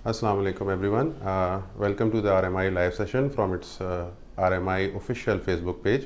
Assalamu alaikum everyone. Welcome to the RMI live session from its RMI official Facebook page.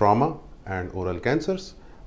trauma and oral cancers,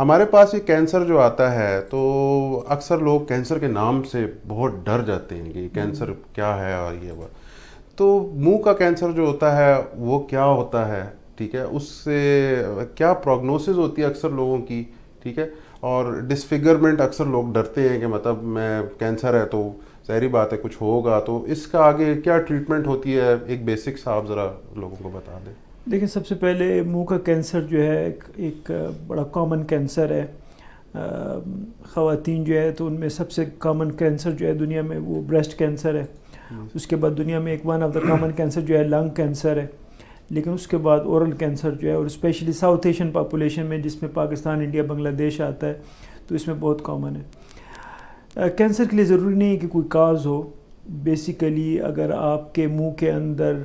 ہمارے پاس یہ cancer جو آتا ہے تو اکثر لوگ کینسر کے نام سے بہت ڈر جاتے ہیں کہ کینسر کیا ہے اور یہ وہ. تو منہ کا کینسر جو ہوتا ہے وہ کیا ہوتا ہے, ٹھیک ہے, اس سے کیا پروگنوسس ہوتی ہے اکثر لوگوں کی, ٹھیک ہے, اور ڈسفگرمنٹ اکثر لوگ ڈرتے ہیں کہ مطلب میں کینسر ہے تو ظاہری بات ہے کچھ ہوگا, تو اس کا آگے کیا ٹریٹمنٹ ہوتی ہے, ایک بیسک سا آپ ذرا لوگوں کو بتا دیں. دیکھیں سب سے پہلے منہ کا کینسر جو ہے ایک بڑا کامن کینسر ہے. خواتین جو ہے تو ان میں سب سے کامن کینسر جو ہے دنیا میں وہ بریسٹ کینسر ہے. اس کے بعد دنیا میں ایک one of the common cancer جو ہے لنگ کینسر ہے. لیکن اس کے بعد اورل کینسر جو ہے, اور اسپیشلی ساؤتھ ایشین پاپولیشن میں جس میں پاکستان, انڈیا, بنگلہ دیش آتا ہے, تو اس میں بہت کامن ہے. کینسر کے لیے ضروری نہیں ہے کہ کوئی کاز ہو. بیسیکلی اگر آپ کے منہ کے اندر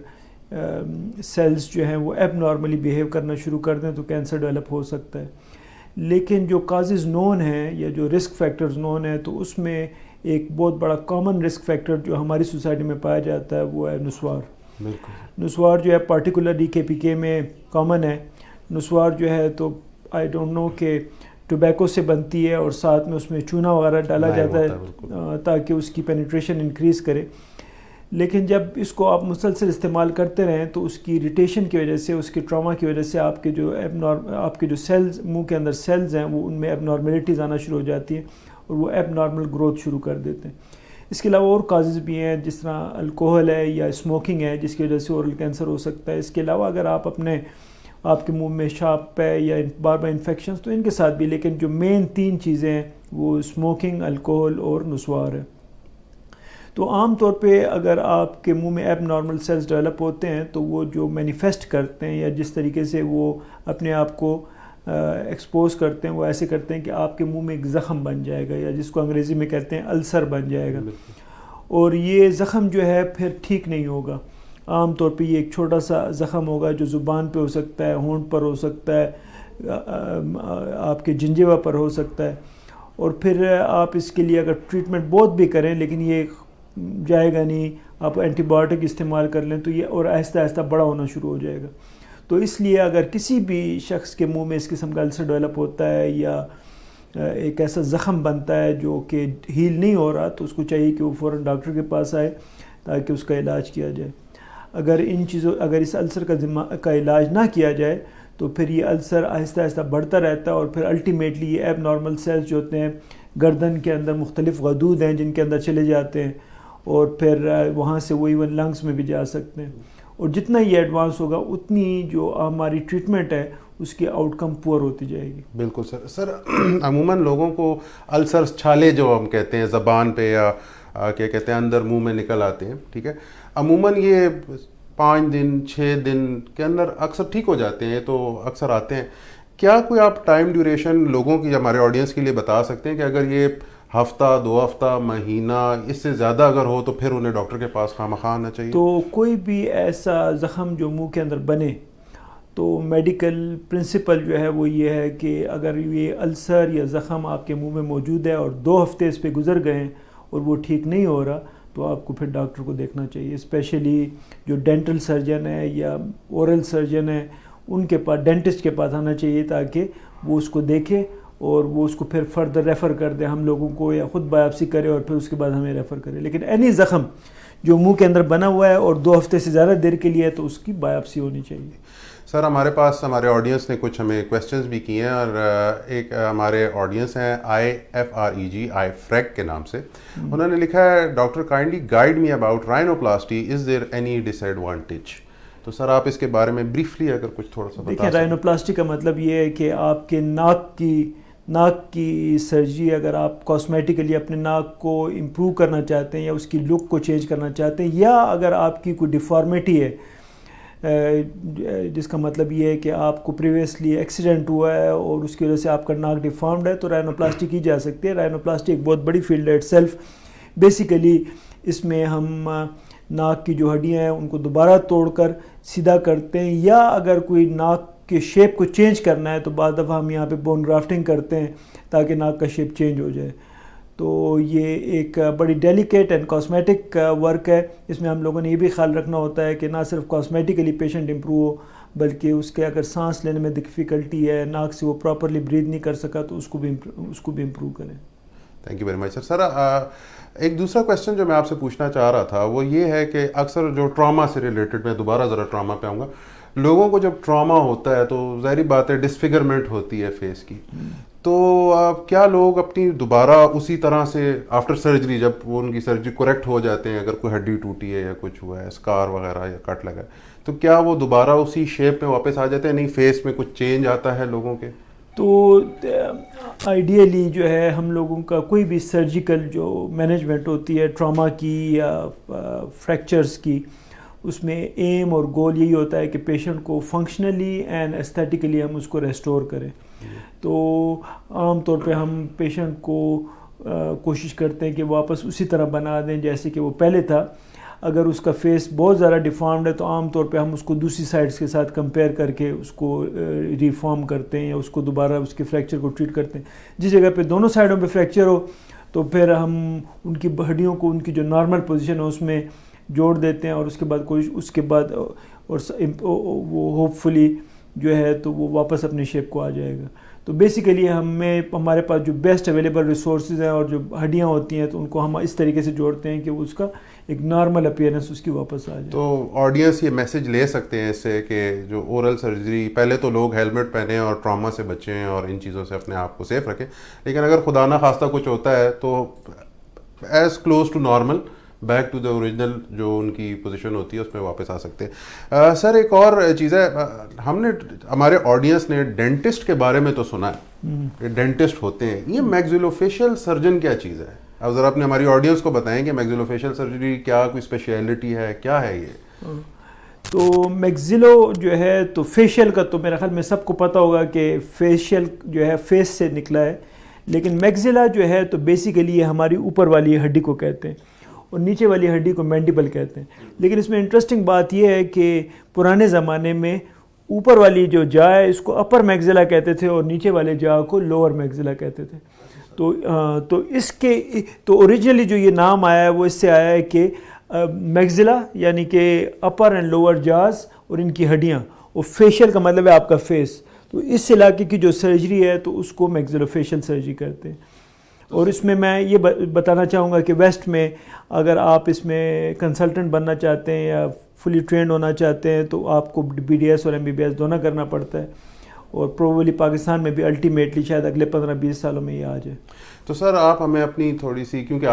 سیلز جو ہیں وہ ایب نارملی بیہیو کرنا شروع کر دیں تو کینسر ڈیولپ ہو سکتا ہے. لیکن جو کازز نون ہیں یا جو رسک فیکٹرز نون ہیں, تو اس میں ایک بہت بڑا کامن رسک فیکٹر جو ہماری سوسائٹی میں پایا جاتا ہے وہ ہے نسوار. نسوار جو ہے پارٹیکولرلی KPK میں کامن ہے. نسوار جو ہے تو آئی ڈونٹ نو کہ ٹوبیکو سے بنتی ہے اور ساتھ میں اس میں چونا وغیرہ ڈالا جاتا ہے تاکہ اس کی پینیٹریشن انکریز کرے. لیکن جب اس کو آپ مسلسل استعمال کرتے رہیں تو اس کی اریٹیشن کی وجہ سے, اس کی ٹراما کی وجہ سے آپ کے جو سیلز منہ کے اندر سیلز ہیں وہ ان میں ایب نارملٹیز آنا شروع ہو جاتی ہیں اور وہ ایب نارمل گروتھ شروع کر دیتے ہیں. اس کے علاوہ اور کازز بھی ہیں جس طرح الکوہل ہے یا اسموکنگ ہے جس کی وجہ سے اورل کینسر ہو سکتا ہے. اس کے علاوہ اگر آپ کے منہ میں شاپ ہے یا بار بار انفیکشنز تو ان کے ساتھ بھی, لیکن جو مین 3 چیزیں ہیں وہ اسموکنگ, الکوہل اور نسوار ہے. تو عام طور پہ اگر آپ کے منہ میں ایب نارمل سیلز ڈیولپ ہوتے ہیں تو وہ جو مینیفیسٹ کرتے ہیں یا جس طریقے سے وہ اپنے آپ کو ایکسپوز کرتے ہیں وہ ایسے کرتے ہیں کہ آپ کے منہ میں ایک زخم بن جائے گا یا جس کو انگریزی میں کہتے ہیں السر بن جائے گا. اور یہ زخم جو ہے پھر ٹھیک نہیں ہوگا. عام طور پہ یہ ایک چھوٹا سا زخم ہوگا جو زبان پہ ہو سکتا ہے, ہونٹ پر ہو سکتا ہے, آپ کے جنجیوا پر ہو سکتا ہے. اور پھر آپ اس کے لیے اگر ٹریٹمنٹ بہت بھی کریں لیکن یہ جائے گا نہیں, آپ اینٹی بایوٹک استعمال کر لیں تو یہ اور آہستہ آہستہ بڑا ہونا شروع ہو جائے گا. تو اس لیے اگر کسی بھی شخص کے منہ میں اس قسم کا السر ڈیولپ ہوتا ہے یا ایک ایسا زخم بنتا ہے جو کہ ہیل نہیں ہو رہا, تو اس کو چاہیے کہ وہ فوراً ڈاکٹر کے پاس آئے تاکہ اس کا علاج کیا جائے. اگر اس السر کا علاج نہ کیا جائے تو پھر یہ السر آہستہ آہستہ بڑھتا رہتا ہے اور پھر الٹیمیٹلی یہ ایب نارمل سیلز جو ہوتے ہیں گردن کے اندر مختلف غدود ہیں جن کے اندر چلے جاتے ہیں اور پھر وہاں سے وہ ایون لنگس میں بھی جا سکتے ہیں. اور جتنا یہ ایڈوانس ہوگا اتنی جو ہماری ٹریٹمنٹ ہے اس کی آؤٹ کم پور ہوتی جائے گی. بالکل سر عموماً لوگوں کو السر چھالے جو ہم کہتے ہیں زبان پہ یا کیا کہتے ہیں اندر منہ میں نکل آتے ہیں, ٹھیک ہے, عموماً یہ 5 دن 6 دن کے اندر اکثر ٹھیک ہو جاتے ہیں, تو اکثر آتے ہیں. کیا کوئی آپ ٹائم ڈیوریشن لوگوں کی ہمارے آڈینس کے لیے بتا سکتے ہیں کہ اگر یہ ہفتہ 2 ہفتہ مہینہ اس سے زیادہ اگر ہو تو پھر انہیں ڈاکٹر کے پاس خواہ آنا چاہیے؟ تو کوئی بھی ایسا زخم جو منہ کے اندر بنے تو میڈیکل پرنسپل جو ہے وہ یہ ہے کہ اگر یہ السر یا زخم آپ کے منہ میں موجود ہے اور 2 ہفتے اس پہ گزر گئے ہیں اور وہ ٹھیک نہیں ہو رہا تو آپ کو پھر ڈاکٹر کو دیکھنا چاہیے. اسپیشلی جو ڈینٹل سرجن ہے یا اورل سرجن ہے ان کے پاس, ڈینٹسٹ کے پاس آنا چاہیے تاکہ وہ اس کو دیکھے اور وہ اس کو پھر فردر ریفر کر دے ہم لوگوں کو, یا خود بایوپسی کرے اور پھر اس کے بعد ہمیں ریفر کرے. لیکن اینی زخم جو منہ کے اندر بنا ہوا ہے اور 2 ہفتے سے زیادہ دیر کے لیے ہے تو اس کی بایوپسی ہونی چاہیے. سر ہمارے پاس ہمارے آڈینس نے کچھ ہمیں کویسچنز بھی کیے ہیں, اور ایک ہمارے آڈینس ہیں IFREG کے نام سے. انہوں نے لکھا ہے doctor kindly guide me about rhinoplasty, is there any ڈس ایڈوانٹیج؟ تو سر آپ اس کے بارے میں بریفلی اگر کچھ تھوڑا سا بتا سکیں. دیکھیں رائنوپلاسٹی کا مطلب یہ ہے کہ آپ کے ناک کی سرجری, اگر آپ کاسمیٹیکلی اپنے ناک کو امپروو کرنا چاہتے ہیں یا اس کی لک کو چینج کرنا چاہتے ہیں, یا اگر آپ کی کوئی ڈیفارمیٹی ہے جس کا مطلب یہ ہے کہ آپ کو پریویسلی ایکسیڈنٹ ہوا ہے اور اس کی وجہ سے آپ کا ناک ڈیفارمڈ ہے, تو رائنوپلاسٹی کی جا سکتی ہے. رائنوپلاسٹی ایک بہت بڑی فیلڈ ہے اٹ سیلف. بیسیکلی اس میں ہم ناک کی جو ہڈیاں ہیں ان کو دوبارہ توڑ کر سیدھا کرتے ہیں, یا اگر کوئی ناک کے شیپ کو چینج کرنا ہے تو بعض دفعہ ہم یہاں پہ بون گرافٹنگ کرتے ہیں تاکہ ناک کا شیپ چینج ہو جائے. تو یہ ایک بڑی ڈیلیکیٹ اینڈ کاسمیٹک ورک ہے. اس میں ہم لوگوں نے یہ بھی خیال رکھنا ہوتا ہے کہ نہ صرف کاسمیٹیکلی پیشنٹ امپروو ہو بلکہ اس کے اگر سانس لینے میں ڈفیکلٹی ہے, ناک سے وہ پراپرلی بریتھ نہیں کر سکا, تو اس کو بھی امپروو کریں. تھینک یو ویری مچ سر. ایک دوسرا کویشچن جو میں آپ سے پوچھنا چاہ رہا تھا وہ یہ ہے کہ اکثر جو ٹراما سے ریلیٹڈ, میں دوبارہ ذرا ٹراما پہ آؤں گا, لوگوں کو جب ٹراما ہوتا ہے تو ظاہری بات ہے ڈسفگرمنٹ ہوتی ہے فیس کی, تو کیا لوگ اپنی دوبارہ اسی طرح سے آفٹر سرجری, جب وہ ان کی سرجری کریکٹ ہو جاتے ہیں, اگر کوئی ہڈی ٹوٹی ہے یا کچھ ہوا ہے, اسکار وغیرہ یا کٹ لگا ہے, تو کیا وہ دوبارہ اسی شیپ میں واپس آ جاتے ہیں, نہیں فیس میں کچھ چینج آتا ہے لوگوں کے؟ تو آئیڈیلی جو ہے ہم لوگوں کا کوئی بھی سرجیکل جو مینجمنٹ ہوتی ہے ٹراما کی یا فریکچرز کی, اس میں ایم اور گول یہی ہوتا ہے کہ پیشنٹ کو فنکشنلی اینڈ ایستھیٹیکلی ہم اس کو ریسٹور کریں. تو عام طور پہ ہم پیشنٹ کو کوشش کرتے ہیں کہ واپس اسی طرح بنا دیں جیسے کہ وہ پہلے تھا. اگر اس کا فیس بہت زیادہ ڈیفارمڈ ہے تو عام طور پہ ہم اس کو دوسری سائڈس کے ساتھ کمپیئر کر کے اس کو ریفارم کرتے ہیں یا اس کو دوبارہ اس کے فریکچر کو ٹریٹ کرتے ہیں. جس جگہ پہ دونوں سائڈوں پہ فریکچر ہو تو پھر ہم ان کی ہڈیوں کو ان کی جو نارمل پوزیشن ہے اس میں جوڑ دیتے ہیں, اور اس کے بعد اور وہ ہوپ فلی جو ہے تو وہ واپس اپنی شیپ کو آ جائے گا. تو بیسیکلی ہمارے پاس جو بیسٹ اویلیبل ریسورسز ہیں اور جو ہڈیاں ہوتی ہیں تو ان کو ہم اس طریقے سے جوڑتے ہیں کہ اس کا ایک نارمل اپیئرنس اس کی واپس آ جائے. تو آڈینس یہ میسج لے سکتے ہیں اس سے کہ جو اورل سرجری, پہلے تو لوگ ہیلمٹ پہنیں اور ٹراما سے بچیں اور ان چیزوں سے اپنے آپ کو سیف رکھیں, لیکن اگر خدا نہ خواستہ کچھ ہوتا ہے تو as close to normal back to the original جو ان کی پوزیشن ہوتی ہے اس میں واپس آ سکتے ہیں. سر ایک اور چیز ہے, ہم نے ہمارے آڈینس نے ڈینٹسٹ کے بارے میں تو سنا ہے کہ ڈینٹسٹ ہوتے ہیں, یہ میگزیلوفیشل سرجن کیا چیز ہے؟ اب ذرا اپنے ہماری آڈینس کو بتائیں کہ میگزیلوفیشل سرجری کیا کوئی اسپیشلٹی ہے, کیا ہے یہ؟ تو میگزیلو جو ہے تو فیشیل کا تو میرے خیال میں سب کو پتہ ہوگا کہ فیشیل جو ہے فیس سے نکلا ہے, لیکن میگزیلا جو ہے تو بیسیکلی یہ ہماری اوپر والی ہڈی کو کہتے ہیں اور نیچے والی ہڈی کو مینڈیبل کہتے ہیں. لیکن اس میں انٹرسٹنگ بات یہ ہے کہ پرانے زمانے میں اوپر والی جو جا ہے اس کو اپر میگزیلا کہتے تھے اور نیچے والے جا کو لوور میگزیلا کہتے تھے. تو اس کے تو اوریجنلی جو یہ نام آیا ہے وہ اس سے آیا ہے کہ میگزیلا یعنی کہ اپر اینڈ لوور جاز اور ان کی ہڈیاں, اور فیشیل کا مطلب ہے آپ کا فیس. تو اس علاقے کی جو سرجری ہے تو اس کو میگزیلوفیشل سرجری کرتے ہیں. اور اس میں یہ بتانا چاہوں گا کہ ویسٹ میں اگر آپ اس میں کنسلٹنٹ بننا چاہتے ہیں یا فلی ٹرینڈ ہونا چاہتے ہیں تو آپ کو BDS اور MBBS دونوں کرنا پڑتا ہے, اور پروبیبلی پاکستان میں بھی الٹیمیٹلی شاید اگلے 15-20 سالوں میں یہ آ جائے. تو سر آپ ہمیں اپنی تھوڑی سی, کیونکہ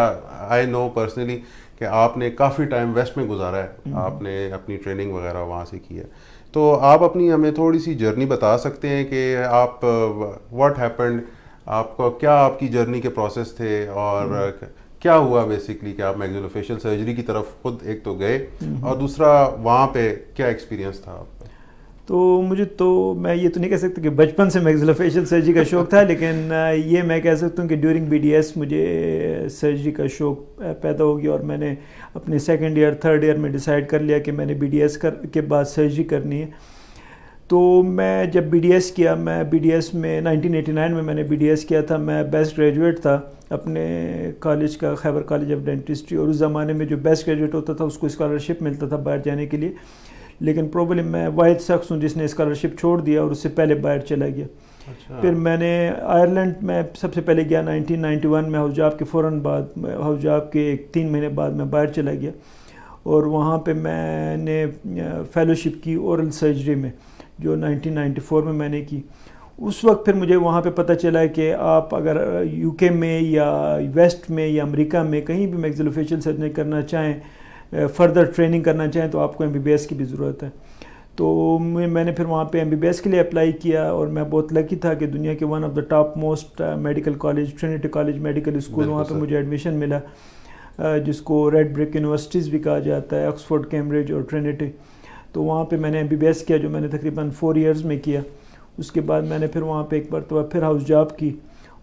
آئی نو پرسنلی کہ آپ نے کافی ٹائم ویسٹ میں گزارا ہے, آپ نے اپنی ٹریننگ وغیرہ وہاں سے کی ہے, تو آپ اپنی ہمیں تھوڑی سی جرنی بتا سکتے ہیں کہ آپ واٹ ہیپنڈ, آپ کو کیا آپ کی جرنی کے پروسیس تھے اور کیا ہوا بیسکلی کہ آپ میگزیلوفیشل سرجری کی طرف خود ایک تو گئے اور دوسرا وہاں پہ کیا ایکسپیرینس تھا آپ کا؟ تو مجھے تو میں یہ تو نہیں کہہ سکتا کہ بچپن سے میگزیلوفیشل سرجری کا شوق تھا, لیکن یہ میں کہہ سکتا ہوں کہ ڈیورنگ BDS مجھے سرجری کا شوق پیدا ہو گیا, اور میں نے اپنے 2nd ایئر 3rd ایئر میں ڈیسائیڈ کر لیا کہ میں نے BDS کے بعد سرجری کرنی ہے. تو میں جب BDS کیا, میں BDS میں 1989 میں نے BDS کیا تھا. میں بیسٹ گریجویٹ تھا اپنے کالج کا, خیبر کالج آف ڈینٹسٹری, اور اس زمانے میں جو بیسٹ گریجویٹ ہوتا تھا اس کو اسکالرشپ ملتا تھا باہر جانے کے لیے. لیکن پرابلم میں واحد شخص ہوں جس نے اسکالرشپ چھوڑ دیا اور اس سے پہلے باہر چلا گیا. پھر میں نے آئرلینڈ میں سب سے پہلے گیا 1991 میں, ہاؤس جاب کے فوراً بعد, ہاؤس جاب کے 3 مہینے بعد میں باہر چلا گیا, اور وہاں پہ میں نے فیلوشپ کی اورل سرجری میں جو 1994 میں نے کی. اس وقت پھر مجھے وہاں پہ پتہ چلا کہ آپ اگر UK میں یا ویسٹ میں یا امریکہ میں کہیں بھی میگزیلوفیشل سرجری کرنا چاہیں, فردر ٹریننگ کرنا چاہیں, تو آپ کو MBBS کی بھی ضرورت ہے. تو میں نے پھر وہاں پہ MBBS کے لیے اپلائی کیا, اور میں بہت لکی تھا کہ دنیا کے one of the top most medical college Trinity college medical school, وہاں پہ مجھے ایڈمیشن ملا, جس کو ریڈ بریک یونیورسٹیز بھی کہا جاتا ہے, آکسفورڈ, کیمبرج اور ٹرینٹی. تو وہاں پہ میں نے MBBS کیا جو میں نے تقریباً 4 ایئرز میں کیا. اس کے بعد میں نے پھر وہاں پہ ایک مرتبہ پھر ہاؤس جاب کی,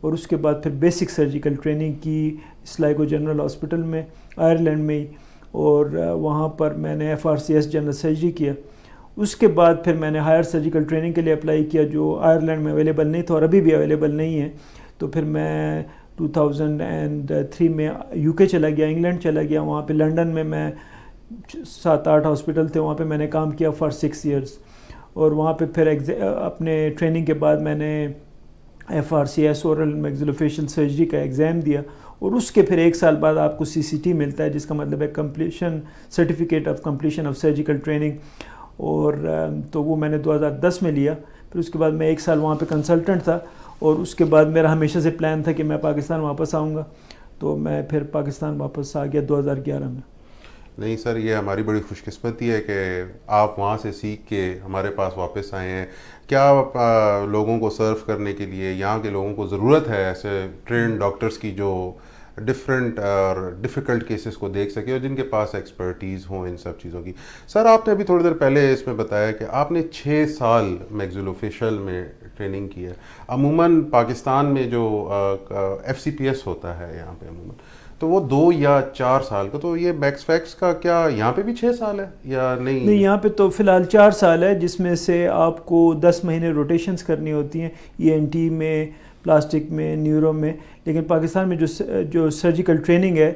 اور اس کے بعد پھر بیسک سرجیکل ٹریننگ کی اسلائگو جنرل ہاسپٹل میں آئرلینڈ میں ہی, اور وہاں پر میں نے FRCS جنرل سرجری کیا. اس کے بعد پھر میں نے ہائر سرجیکل ٹریننگ کے لیے اپلائی کیا جو آئرلینڈ میں اویلیبل نہیں تھا اور ابھی بھی اویلیبل نہیں ہے. تو پھر میں 2003 میں UK چلا گیا, انگلینڈ چلا گیا. وہاں پہ لنڈن میں 7-8 ہاسپٹل تھے, وہاں پہ میں نے کام کیا فار 6 ایئرس. اور وہاں پہ پھر اپنے ٹریننگ کے بعد میں نے FRCS اورل میگزیلوفیشل سرجری کا ایگزام دیا, اور اس کے پھر 1 سال بعد آپ کو CCT ملتا ہے, جس کا مطلب ہے completion certificate of completion of surgical training. اور تو وہ میں نے 2010 میں لیا. پھر اس کے بعد میں 1 سال وہاں پہ کنسلٹنٹ تھا, اور اس کے بعد میرا ہمیشہ سے پلان تھا کہ میں پاکستان واپس آؤں گا, تو میں پھر پاکستان واپس آ گیا 2011 میں. نہیں سر, یہ ہماری بڑی خوش قسمتی ہے کہ آپ وہاں سے سیکھ کے ہمارے پاس واپس آئے ہیں. کیا لوگوں کو سرو کرنے کے لیے یہاں کے لوگوں کو ضرورت ہے ایسے ٹرینڈ ڈاکٹرز کی جو ڈفرینٹ اور ڈیفیکلٹ کیسز کو دیکھ سکے اور جن کے پاس ایکسپرٹیز ہوں ان سب چیزوں کی. سر آپ نے ابھی تھوڑی دیر پہلے اس میں بتایا کہ آپ نے 6 سال میگزیلوفیشل میں ٹریننگ کی ہے. عموماً پاکستان میں جو FCPS ہوتا ہے یہاں پہ عموماً تو وہ 2 یا 4 سال کا, تو یہ میکس فیکس کا کیا یہاں پہ بھی 6 سال ہے یا نہیں؟ نہیں, یہاں پہ تو فی الحال 4 سال ہے, جس میں سے آپ کو 10 مہینے روٹیشنز کرنی ہوتی ہیں, ENT میں, پلاسٹک میں, نیورو میں. لیکن پاکستان میں جو سرجیکل ٹریننگ ہے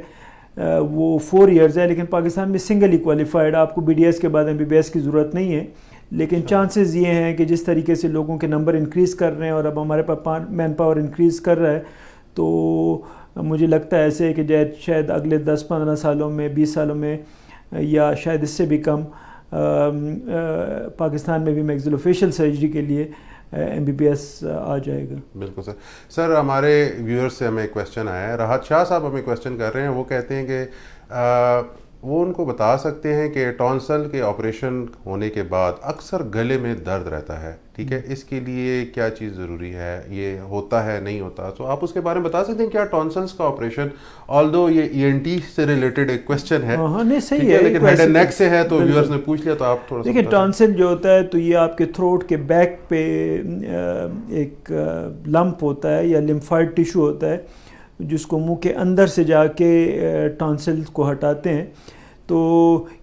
وہ 4 ایئرز ہے, لیکن پاکستان میں سنگلی کوالیفائڈ, آپ کو BDS کے بعد MBBS کی ضرورت نہیں ہے. لیکن چانسز یہ ہیں کہ جس طریقے سے لوگوں کے نمبر انکریز کر رہے ہیں اور اب ہمارے پاس مین پاور انکریز کر رہا ہے, تو مجھے لگتا ہے ایسے کہ شاید اگلے 10-15 سالوں میں, 20 سالوں میں, یا شاید اس سے بھی کم, پاکستان میں بھی میگزیلوفیشل سرجری کے لیے MBBS آ جائے گا. بالکل سر. سر ہمارے ویورز سے ہمیں ایک کویشچن آیا ہے, راحت شاہ صاحب ہمیں کویشچن کر رہے ہیں. وہ کہتے ہیں کہ وہ ان کو بتا سکتے ہیں کہ ٹونسل کے آپریشن ہونے کے بعد اکثر گلے میں درد رہتا ہے, ٹھیک ہے, اس کے لیے کیا چیز ضروری ہے, یہ ہوتا ہے نہیں ہوتا, تو آپ اس کے بارے میں بتا سکتے ہیں کیا ٹونسلس کا آپریشن, آلدو یہ ENT سے ریلیٹڈ ایک کویشچن ہے, ہاں نہیں صحیح ہے, لیکن ہیڈ اینڈ نیک سے ہے تو ویورز نے پوچھ لیا, تو آپ تھوڑا سا دیکھیں. ٹونسل جو ہوتا ہے تو یہ آپ کے تھروٹ کے بیک پہ ایک لمپ ہوتا ہے یا لمفائڈ ٹیشو ہوتا ہے, جس کو منہ کے اندر سے جا کے ٹونسل کو ہٹاتے ہیں. تو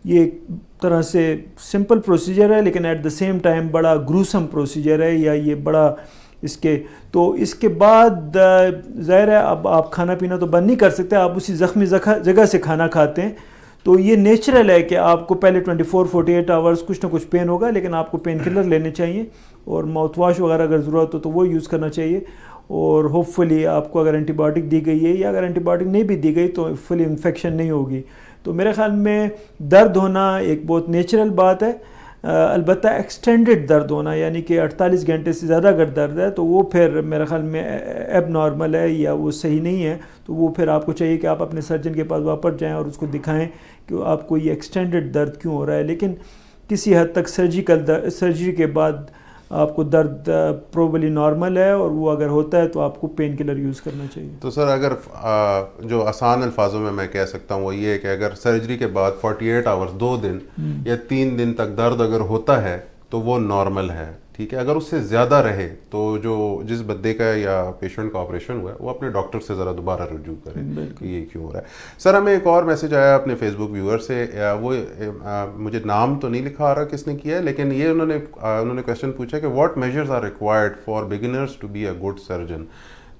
یہ ایک طرح سے سمپل پروسیجر ہے, لیکن ایٹ دا سیم ٹائم بڑا گروسم پروسیجر ہے, یا یہ بڑا تو اس کے بعد ظاہر ہے اب آپ کھانا پینا تو بند نہیں کر سکتے, آپ اسی زخمی جگہ سے کھانا کھاتے ہیں. تو یہ نیچرل ہے کہ آپ کو پہلے 24-48 آورز کچھ نہ کچھ پین ہوگا, لیکن آپ کو پین کلر لینے چاہیے, اور ماؤتھ واش وغیرہ اگر ضرورت ہو تو وہ یوز کرنا چاہیے. اور ہوپ فلی آپ کو اگر اینٹی بایوٹک دی گئی ہے, یا اگر اینٹی بایوٹک نہیں بھی دی گئی تو فلی انفیکشن نہیں ہوگی. تو میرے خیال میں درد ہونا ایک بہت نیچرل بات ہے. البتہ ایکسٹینڈڈ درد ہونا, یعنی کہ 48 گھنٹے سے زیادہ اگر درد ہے تو وہ پھر میرے خیال میں ایب نارمل ہے, یا وہ صحیح نہیں ہے. تو وہ پھر آپ کو چاہیے کہ آپ اپنے سرجن کے پاس واپس جائیں اور اس کو دکھائیں کہ آپ کو یہ ایکسٹینڈڈ درد کیوں ہو رہا ہے. لیکن کسی حد تک سرجری کے بعد آپ کو درد پروبلی نارمل ہے, اور وہ اگر ہوتا ہے تو آپ کو پین کلر یوز کرنا چاہیے. تو سر اگر جو آسان الفاظوں میں کہہ سکتا ہوں وہ یہ ہے کہ اگر سرجری کے بعد 48 آورز 2 دن یا 3 دن تک درد اگر ہوتا ہے تو وہ نارمل ہے, ٹھیک ہے. اگر اس سے زیادہ رہے تو جس بندے کا یا پیشنٹ کا آپریشن ہوا ہے وہ اپنے ڈاکٹر سے ذرا دوبارہ رجوع کرے کہ یہ کیوں ہو رہا ہے. سر ہمیں ایک اور میسج آیا اپنے فیس بک ویور سے, وہ مجھے نام تو نہیں لکھا آ رہا کس نے کیا ہے, لیکن یہ انہوں نے کویشچن پوچھا کہ what measures are required for beginners to be a good surgeon.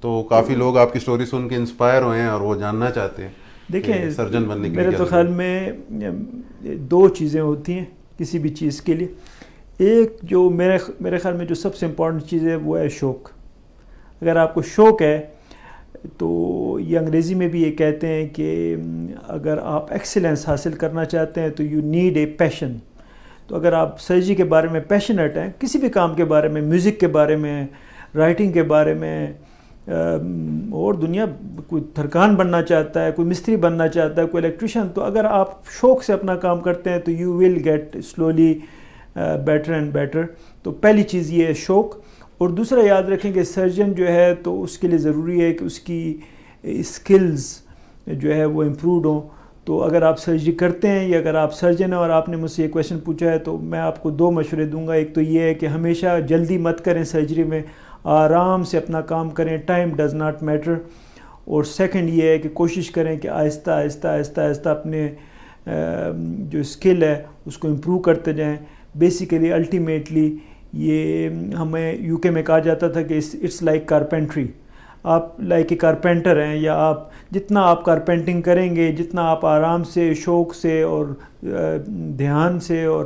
تو کافی لوگ آپ کی سٹوری سن کے انسپائر ہوئے ہیں اور وہ جاننا چاہتے ہیں. دیکھیں سرجن بننے کے لیے میرے تو خیال میں 2 چیزیں ہوتی ہیں کسی بھی چیز کے لیے. ایک جو میرے خیال میں جو سب سے امپورٹنٹ چیز ہے وہ ہے شوق. اگر آپ کو شوق ہے تو یہ انگریزی میں بھی یہ کہتے ہیں کہ اگر آپ ایکسیلنس حاصل کرنا چاہتے ہیں تو یو نیڈ اے پیشن. تو اگر آپ سرجری کے بارے میں پیشنیٹ ہیں, کسی بھی کام کے بارے میں, میوزک کے بارے میں, رائٹنگ کے بارے میں, اور دنیا کوئی تھرکان بننا چاہتا ہے, کوئی مستری بننا چاہتا ہے, کوئی الیکٹریشین, تو اگر آپ شوق سے اپنا کام کرتے ہیں تو you will get slowly better and better. تو پہلی چیز یہ ہے شوق. اور دوسرا یاد رکھیں کہ سرجن جو ہے تو اس کے لیے ضروری ہے کہ اس کی اسکلز جو ہے وہ امپرووڈ ہوں. تو اگر آپ سرجری کرتے ہیں یا اگر آپ سرجن ہیں اور آپ نے مجھ سے یہ کویشچن پوچھا ہے تو میں آپ کو 2 مشورے دوں گا. ایک تو یہ ہے کہ ہمیشہ جلدی مت کریں سرجری میں, آرام سے اپنا کام کریں, ٹائم ڈز ناٹ میٹر. اور سیکنڈ یہ ہے کہ کوشش کریں کہ آہستہ آہستہ آہستہ آہستہ اپنے جو اسکل ہے اس کو امپروو کرتے جائیں. بیسیکلی الٹیمیٹلی یہ ہمیں UK میں کہا جاتا تھا کہ اٹس لائک کارپینٹری. آپ لائک اے کارپینٹر ہیں, یا آپ جتنا آپ کارپینٹنگ کریں گے, جتنا آپ آرام سے, شوق سے اور دھیان سے اور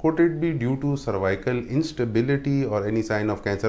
could it be due to cervical instability or any sign of cancer?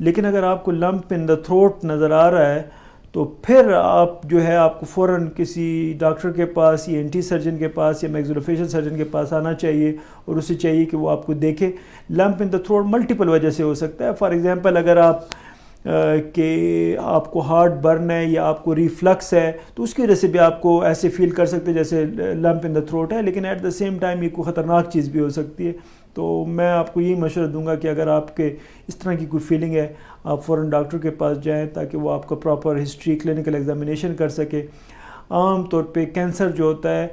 لیکن اگر آپ کو لمپ ان دا تھروٹ نظر آ رہا ہے تو پھر آپ جو ہے آپ کو فوراً کسی ڈاکٹر کے پاس یا انٹی سرجن کے پاس یا میگزولوفیشل سرجن کے پاس آنا چاہیے اور اسے چاہیے کہ وہ آپ کو دیکھے. Lump in the throat multiple وجہ سے ہو سکتا ہے. فار ایگزامپل اگر آپ کہ آپ کو ہارٹ برن ہے یا آپ کو ریفلکس ہے تو اس کی وجہ سے بھی آپ کو ایسے فیل کر سکتے ہیں جیسے لمپ ان دا تھروٹ ہے, لیکن ایٹ دا سیم ٹائم یہ کوئی خطرناک چیز بھی ہو سکتی ہے. تو میں آپ کو یہی مشورہ دوں گا کہ اگر آپ کے اس طرح کی کوئی فیلنگ ہے آپ فوراً ڈاکٹر کے پاس جائیں تاکہ وہ آپ کا پراپر ہسٹری کلینکل ایگزامینیشن کر سکے. عام طور پہ کینسر جو ہوتا ہے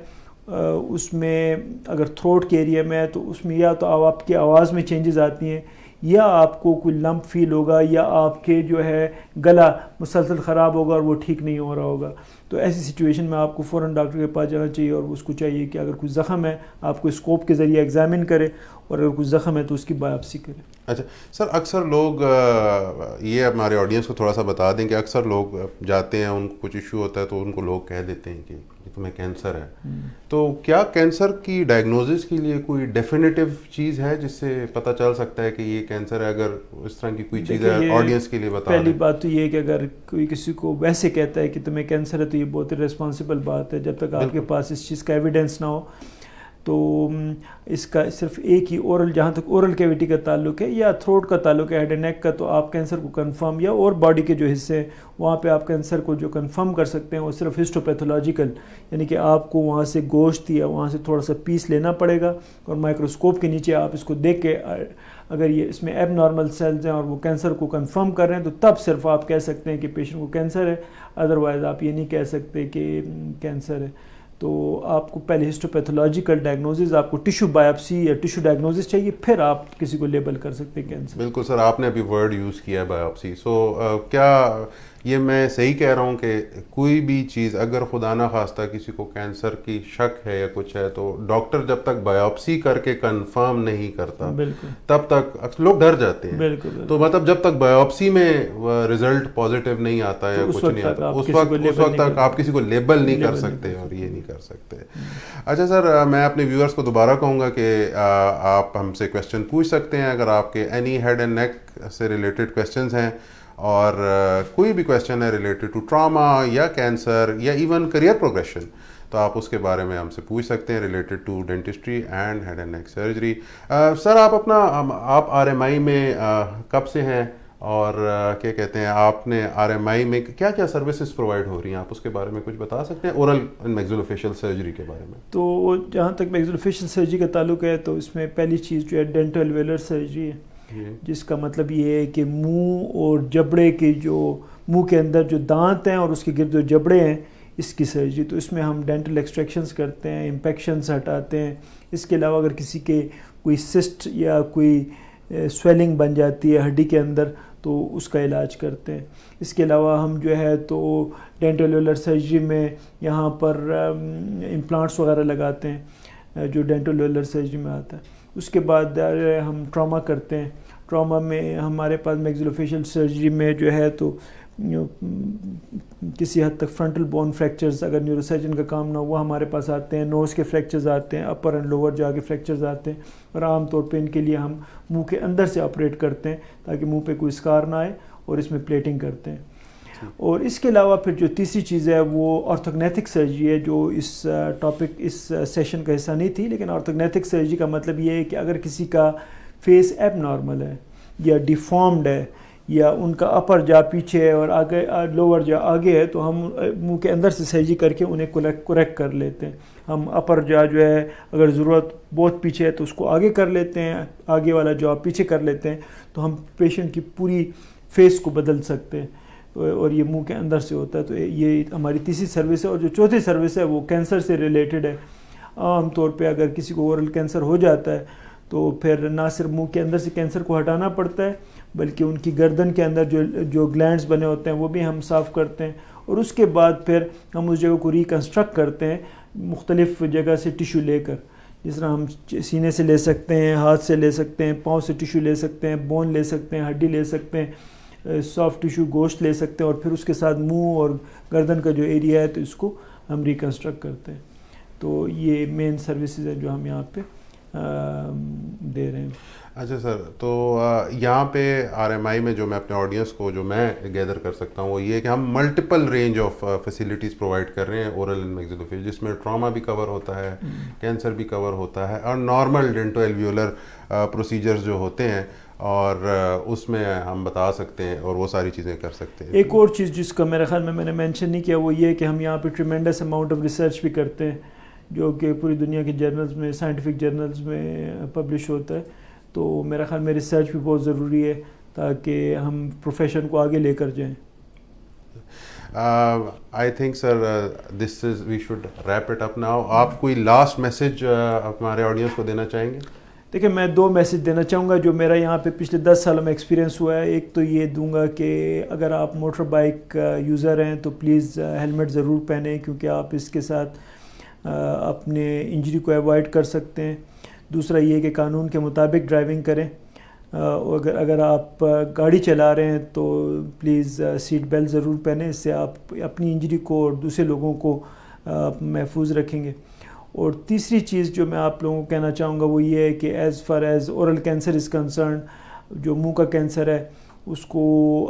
اس میں اگر تھروٹ کے ایریا میں ہے تو اس میں یا تو آپ کی آواز میں چینجز آتی ہیں یا آپ کو کوئی لمپ فیل ہوگا یا آپ کے جو ہے گلا مسلسل خراب ہوگا اور وہ ٹھیک نہیں ہو رہا ہوگا. تو ایسی سچویشن میں آپ کو فوراً ڈاکٹر کے پاس جانا چاہیے اور اس کو چاہیے کہ اگر کوئی زخم ہے آپ کو اسکوپ کے ذریعے ایگزامن کرے اور اگر کوئی زخم ہے تو اس کی بایوپسی کرے. اچھا سر, اکثر لوگ یہ ہمارے آڈینس کو تھوڑا سا بتا دیں کہ اکثر لوگ جاتے ہیں ان کو کچھ ایشو ہوتا ہے تو ان کو لوگ کہہ دیتے ہیں کہ تمہیں کینسر ہے. تو کیا کینسر کی ڈائگنوزس کے لیے کوئی ڈیفینیٹیو چیز ہے جس سے پتہ چل سکتا ہے کہ یہ کینسر ہے؟ اگر اس طرح کی کوئی چیز ہے آڈینس کے لیے بتا دیں. پہلی بات تو یہ ہے کہ اگر کوئی کسی کو ویسے کہتا ہے کہ تمہیں کینسر ہے تو یہ بہت ہی ریسپانسبل بات ہے. جب تک آپ کے پاس اس چیز کا ایویڈنس نہ ہو تو اس کا صرف ایک ہی اورل, جہاں تک اورل کیویٹی کا تعلق ہے یا تھروٹ کا تعلق ہے, ہیڈ اینڈ نیک کا, تو آپ کینسر کو کنفرم یا اور باڈی کے جو حصے ہیں وہاں پہ آپ کینسر کو جو کنفرم کر سکتے ہیں وہ صرف ہسٹوپیتھولوجیکل, یعنی کہ آپ کو وہاں سے گوشت یا وہاں سے تھوڑا سا پیس لینا پڑے گا اور مائکروسکوپ کے نیچے آپ اس کو دیکھ کے اگر یہ اس میں ایب نارمل سیلز ہیں اور وہ کینسر کو کنفرم کر رہے ہیں تو تب صرف آپ کہہ سکتے ہیں کہ پیشنٹ کو کینسر ہے. ادروائز آپ یہ نہیں کہہ سکتے کہ کینسر ہے. تو آپ کو پہلے ہسٹوپیتھولوجیکل ڈائگنوزز, آپ کو ٹیشو بایوپسی یا ٹیشو ڈائگنوزز چاہیے, پھر آپ کسی کو لیبل کر سکتے ہیں کینسر. بالکل سر, آپ نے ابھی ورڈ یوز کیا ہے بایوپسی. سو کیا یہ میں صحیح کہہ رہا ہوں کہ کوئی بھی چیز اگر خدا نہ خواستہ کسی کو کینسر کی شک ہے یا کچھ ہے تو ڈاکٹر جب تک بایوپسی کر کے کنفرم نہیں کرتا بالکل تب تک لوگ ڈر جاتے ہیں. بالکل. تو مطلب جب تک بایوپسی میں رزلٹ پازیٹیو نہیں آتا یا کچھ نہیں آتا اس وقت تک آپ کسی کو لیبل نہیں کر سکتے اور یہ نہیں کر سکتے. اچھا سر, میں اپنے ویورز کو دوبارہ کہوں گا کہ آپ ہم سے کویشچن پوچھ سکتے ہیں اگر آپ کے اینی ہیڈ اینڈ نیک سے ریلیٹڈ کویشچنز ہیں اور کوئی بھی کویشچن ہے ریلیٹڈ ٹو ٹراما یا کینسر یا ایون کریئر پروگریشن تو آپ اس کے بارے میں ہم سے پوچھ سکتے ہیں related to dentistry and head and neck surgery. Sir آپ آر ایم آئی میں کب سے ہیں اور کیا کہتے ہیں آپ نے آر ایم آئی میں کیا کیا سروسز پرووائڈ ہو رہی ہیں, آپ اس کے بارے میں کچھ بتا سکتے ہیں, اورل اینڈ میگزولوفیشل سرجری کے بارے میں؟ تو جہاں تک میگزولوفیشل سرجری کا تعلق ہے تو اس میں پہلی چیز جو ہے ڈینٹل ویلر سرجری ہے, جس کا مطلب یہ ہے کہ منہ اور جبڑے کے جو منہ کے اندر جو دانت ہیں اور اس کے گرد جو جبڑے ہیں اس کی سرجری. تو اس میں ہم ڈینٹل ایکسٹریکشنز کرتے ہیں, امپیکشنز ہٹاتے ہیں. اس کے علاوہ اگر کسی کے کوئی سسٹ یا کوئی سویلنگ بن جاتی ہے ہڈی کے اندر تو اس کا علاج کرتے ہیں. اس کے علاوہ ہم جو ہے تو ڈینٹل ویلر سرجری میں یہاں پر امپلانٹس وغیرہ لگاتے ہیں جو ڈینٹل ویلر سرجری میں آتا ہے. اس کے بعد ہم ٹراما کرتے ہیں. ٹراما میں ہمارے پاس میگزولوفیشل سرجری میں جو ہے تو کسی حد تک فرنٹل بون فریکچرز اگر نیورو سرجن کا کام نہ ہوا ہمارے پاس آتے ہیں, نوز کے فریکچرز آتے ہیں, اپر اینڈ لوور جا کے فریکچرز آتے ہیں اور عام طور پہ ان کے لیے ہم منہ کے اندر سے آپریٹ کرتے ہیں تاکہ منہ پہ کوئی اسکار نہ آئے اور اس میں پلیٹنگ کرتے ہیں. اور اس کے علاوہ پھر جو تیسری چیز ہے وہ آرتھوگنیتک سرجری ہے جو اس سیشن کا حصہ نہیں تھی, لیکن آرتھوگنیتک سرجری کا مطلب یہ ہے کہ اگر کسی کا فیس ایب نارمل ہے یا ڈیفارمڈ ہے یا ان کا اپر جا پیچھے ہے اور آگے لوور جا آگے ہے تو ہم منہ کے اندر سے سرجری کر کے انہیں کریکٹ کر لیتے ہیں. ہم اپر جا جو ہے اگر ضرورت بہت پیچھے ہے تو اس کو آگے کر لیتے ہیں, آگے والا جو پیچھے کر لیتے ہیں, تو ہم پیشنٹ کی پوری فیس کو بدل سکتے ہیں اور یہ منہ کے اندر سے ہوتا ہے. تو یہ ہماری تیسری سروس ہے. اور جو چوتھی سروس ہے وہ کینسر سے ریلیٹڈ ہے. عام طور پہ اگر کسی کو اورل کینسر ہو جاتا ہے تو پھر نہ صرف منہ کے اندر سے کینسر کو ہٹانا پڑتا ہے بلکہ ان کی گردن کے اندر جو گلینڈز بنے ہوتے ہیں وہ بھی ہم صاف کرتے ہیں اور اس کے بعد پھر ہم اس جگہ کو ریکنسٹرکٹ کرتے ہیں مختلف جگہ سے ٹیشو لے کر. جس طرح ہم سینے سے لے سکتے ہیں, ہاتھ سے لے سکتے ہیں, پاؤں سے ٹیشو لے سکتے ہیں, بون لے سکتے ہیں, ہڈی لے سکتے ہیں, سافٹ ٹیشو گوشت لے سکتے ہیں اور پھر اس کے ساتھ منہ اور گردن کا جو ایریا ہے تو اس کو ہم ریکنسٹرکٹ کرتے ہیں. تو یہ مین سروسز ہیں جو ہم یہاں پہ دے رہے ہیں. اچھا سر, تو یہاں پہ RMI میں جو میں اپنے آڈینس کو جو میں گیدر کر سکتا ہوں وہ یہ ہے کہ ہم multiple range of facilities provide کر رہے ہیں اورل اینڈ میگزیلوفیشل, جس میں ٹراما بھی کور ہوتا ہے, کینسر بھی کور ہوتا ہے, اور نارمل ڈینٹو ایلویولر پروسیجرز جو ہوتے ہیں, اور اس میں ہم بتا سکتے ہیں اور وہ ساری چیزیں کر سکتے ہیں. ایک اور چیز جس کا میرے خیال میں نے مینشن نہیں کیا وہ یہ ہے کہ ہم یہاں پہ ٹریمینڈس اماؤنٹ آف ریسرچ بھی کرتے ہیں جو کہ پوری دنیا کے جرنلز میں, سائنٹیفک جرنلز میں پبلش ہوتا ہے. تو میرا خیال میں ریسرچ بھی بہت ضروری ہے تاکہ ہم پروفیشن کو آگے لے کر جائیں. I think sir this is we should wrap it up now. آپ کوئی لاسٹ میسج ہمارے آڈینس کو دینا چاہیں گے؟ دیکھیں, میں 2 میسج دینا چاہوں گا جو میرا یہاں پہ پچھلے 10 سالوں میں ایکسپیرینس ہوا ہے. ایک تو یہ دوں گا کہ اگر آپ موٹر بائک یوزر ہیں تو پلیز ہیلمٹ ضرور پہنیں, کیونکہ آپ اس کے ساتھ اپنے انجری کو ایوائڈ کر سکتے ہیں. دوسرا یہ کہ قانون کے مطابق ڈرائیونگ کریں. اگر آپ گاڑی چلا رہے ہیں تو پلیز سیٹ بیلٹ ضرور پہنیں, اس سے آپ اپنی انجری کو اور دوسرے لوگوں کو محفوظ رکھیں گے. اور تیسری چیز جو میں آپ لوگوں کو کہنا چاہوں گا وہ یہ ہے کہ as far as oral cancer is concern, جو منہ کا کینسر ہے اس کو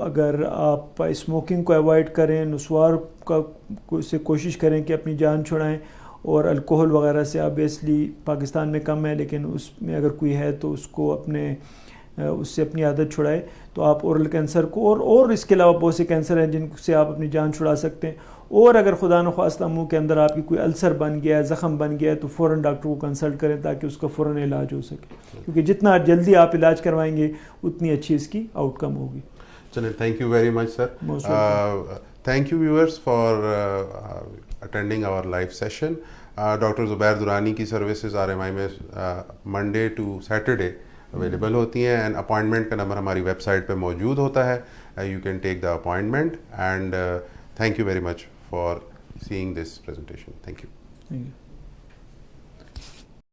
اگر آپ اسموکنگ کو ایوائڈ کریں, نسوار سے کوشش کریں کہ اپنی جان چھڑائیں, اور الکوہل وغیرہ سے آبویسلی پاکستان میں کم ہے لیکن اس میں اگر کوئی ہے تو اس کو اس سے اپنی عادت چھڑائے. تو آپ اورل کینسر کو اور اس کے علاوہ بہت سے کینسر ہیں جن سے آپ اپنی جان چھڑا سکتے ہیں. اور اگر خدا نخواستہ منہ کے اندر آپ کی کوئی السر بن گیا ہے, زخم بن گیا ہے, تو فوراً ڈاکٹر کو کنسلٹ کریں تاکہ اس کا فوراً علاج ہو سکے, کیونکہ جتنا جلدی آپ علاج کروائیں گے اتنی اچھی اس کی آؤٹ کم ہوگی. چلیں, thank you very much sir. Thank you viewers for attending our live session. Doctor Zubair Durrani کی سروسز RMI میں منڈے ٹو سیٹرڈے اویلیبل ہوتی ہیں, اینڈ اپوائنٹمنٹ کا نمبر ہماری ویب سائٹ پہ موجود ہوتا ہے. You can take the appointment, and thank you very much for seeing this presentation. Thank you.